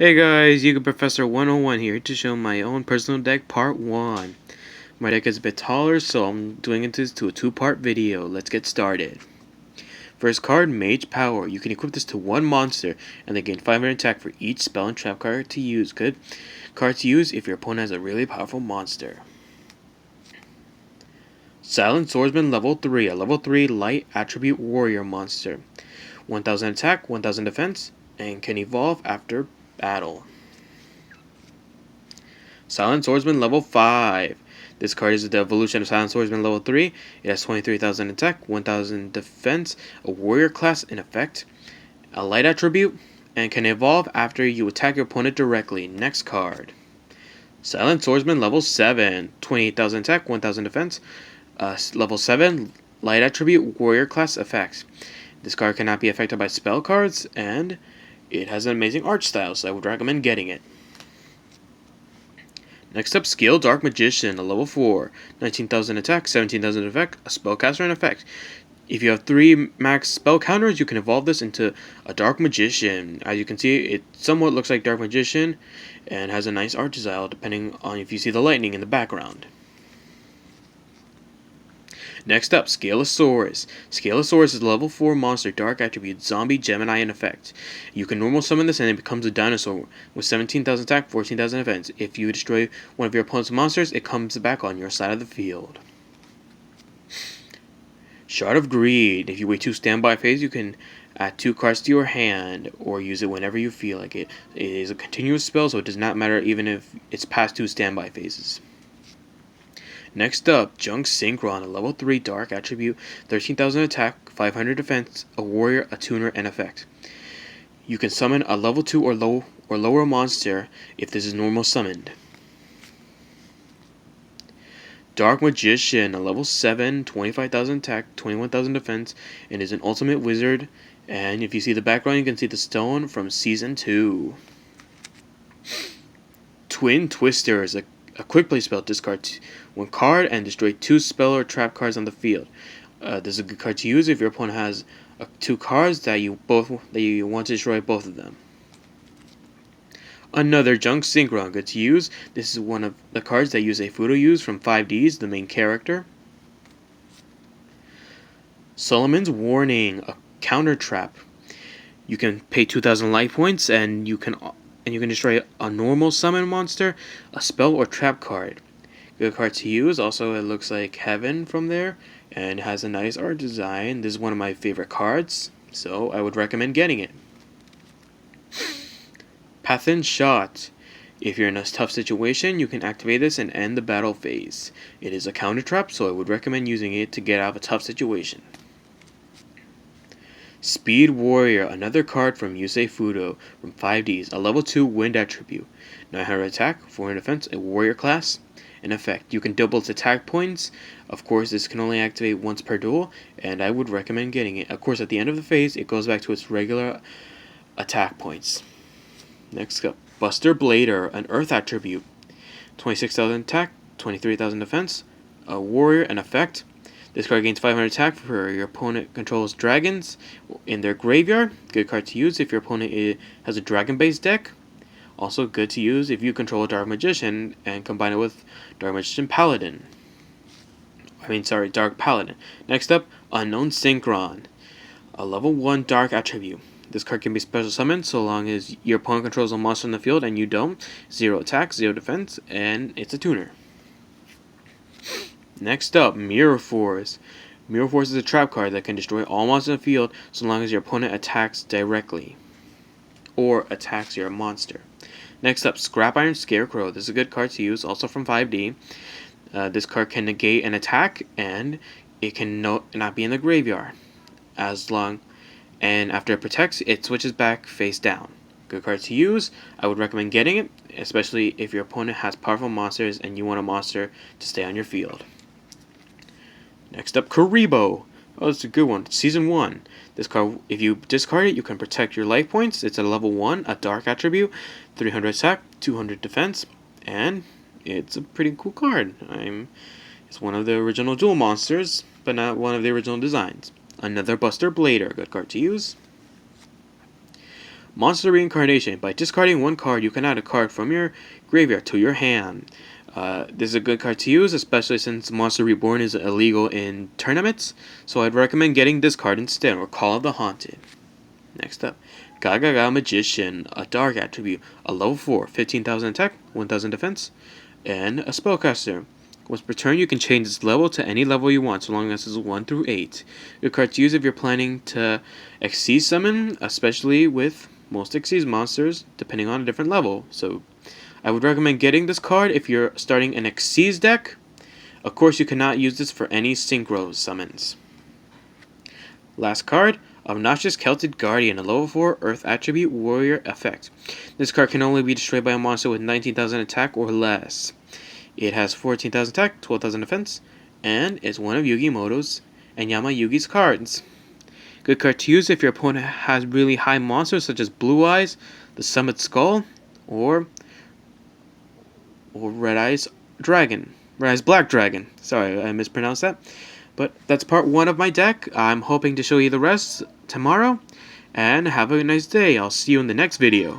Hey guys, Yugioh Professor 101 here to show my own personal deck part 1. My deck is a bit taller, so I'm doing this to a two-part video. Let's get started. First card, Mage Power. You can equip this to one monster and then gain 500 attack for each spell and trap card to use. Good card to use if your opponent has a really powerful monster. Silent Swordsman level 3, a level 3 light attribute warrior monster. 1000 attack, 1000 defense, and can evolve after battle. Silent Swordsman level 5. This card is the evolution of Silent Swordsman level 3. It has 23,000 attack, 1,000 defense, a warrior class in effect, a light attribute, and can evolve after you attack your opponent directly. Next card. Silent Swordsman level 7. 28,000 attack, 1,000 defense, level 7 light attribute, warrior class effect. This card cannot be affected by spell cards, and it has an amazing art style, so I would recommend getting it. Next up, Skill Dark Magician, a level 4, 19,000 attack, 17,000 effect, a spellcaster and effect. If you have 3 max spell counters, you can evolve this into a Dark Magician. As you can see, it somewhat looks like Dark Magician and has a nice art style depending on if you see the lightning in the background. Next up, Scaleosaurus. Scaleosaurus is a level 4 monster, dark attribute, zombie, Gemini, and effect. You can normal summon this and it becomes a dinosaur with 17,000 attack, 14,000 defense. If you destroy one of your opponent's monsters, it comes back on your side of the field. Shard of Greed. If you wait 2 standby phase, you can add 2 cards to your hand or use it whenever you feel like it. It is a continuous spell, so it does not matter even if it's past 2 standby phases. Next up, Junk Synchron, a level 3 dark attribute, 13,000 attack, 500 defense, a warrior, a tuner, and effect. You can summon a level 2 or lower monster if this is normal summoned. Dark Magician, a level 7, 25,000 attack, 21,000 defense, and is an ultimate wizard. And if you see the background, you can see the stone from Season 2. Twin Twister is a quick play spell. Discard 1 card and destroy 2 spell or trap cards on the field. This is a good card to use if your opponent has 2 cards that you want to destroy both of them. Another Junk Synchron, good to use. This is one of the cards that use a Fudo use from 5Ds, the main character. Solomon's Warning, a counter trap. You can pay 2,000 life points and you can destroy a normal summon monster, a spell or trap card. Good card to use. Also, it looks like heaven from there and has a nice art design. This is one of my favorite cards, so I would recommend getting it. Pathin Shot. If you're in a tough situation, you can activate this and end the battle phase. It is a counter trap, so I would recommend using it to get out of a tough situation. Speed Warrior, another card from Yusei Fudo from 5Ds, a level 2 wind attribute, 900 attack, 400 defense, a warrior class. In effect, you can double its attack points. Of course, this can only activate once per duel, and I would recommend getting it. Of course, at the end of the phase, it goes back to its regular attack points. Next up, Buster Blader, an earth attribute, 26,000 attack, 23,000 defense, a warrior, and effect. This card gains 500 attack for your opponent controls dragons in their graveyard. Good card to use if your opponent has a dragon-based deck. Also good to use if you control a Dark Magician and combine it with Dark Magician Paladin. Dark Paladin. Next up, Unknown Synchron, a level 1 dark attribute. This card can be special summoned so long as your opponent controls a monster in the field and you don't. 0 attack, 0 defense, and it's a tuner. Next up, Mirror Force. Mirror Force is a trap card that can destroy all monsters in the field so long as your opponent attacks directly or attacks your monster. Next up, Scrap Iron Scarecrow. This is a good card to use, also from 5D. This card can negate an attack and it can not be in the graveyard and after it protects, it switches back face down. Good card to use. I would recommend getting it, especially if your opponent has powerful monsters and you want a monster to stay on your field. Next up, Karibo. Oh, it's a good one. Season 1. This card, if you discard it, you can protect your life points. It's a level 1, a dark attribute, 300 attack, 200 defense, and it's a pretty cool card. It's one of the original duel monsters, but not one of the original designs. Another Buster Blader, good card to use. Monster Reincarnation. By discarding one card, you can add a card from your graveyard to your hand. This is a good card to use, especially since Monster Reborn is illegal in tournaments, so I'd recommend getting this card instead, or Call of the Haunted. Next up, Gagaga Magician, a dark attribute, a level 4, 15,000 attack, 1,000 defense, and a spellcaster. Once per turn, you can change its level to any level you want, so long as it's 1 through 8. Good card to use if you're planning to Xyz summon, especially with most Xyz monsters, depending on a different level. So I would recommend getting this card if you're starting an Xyz deck. Of course, you cannot use this for any Synchro summons. Last card, Obnoxious Celtic Guardian, a level 4 Earth Attribute Warrior effect. This card can only be destroyed by a monster with 19,000 attack or less. It has 14,000 attack, 12,000 defense, and is one of Yugimoto's and Yamayugi's cards. Good card to use if your opponent has really high monsters such as Blue Eyes, the Summit Skull, or Red Eyes Dragon. Red Eyes Black Dragon. Sorry, I mispronounced that. But that's part 1 of my deck. I'm hoping to show you the rest tomorrow. And have a nice day. I'll see you in the next video.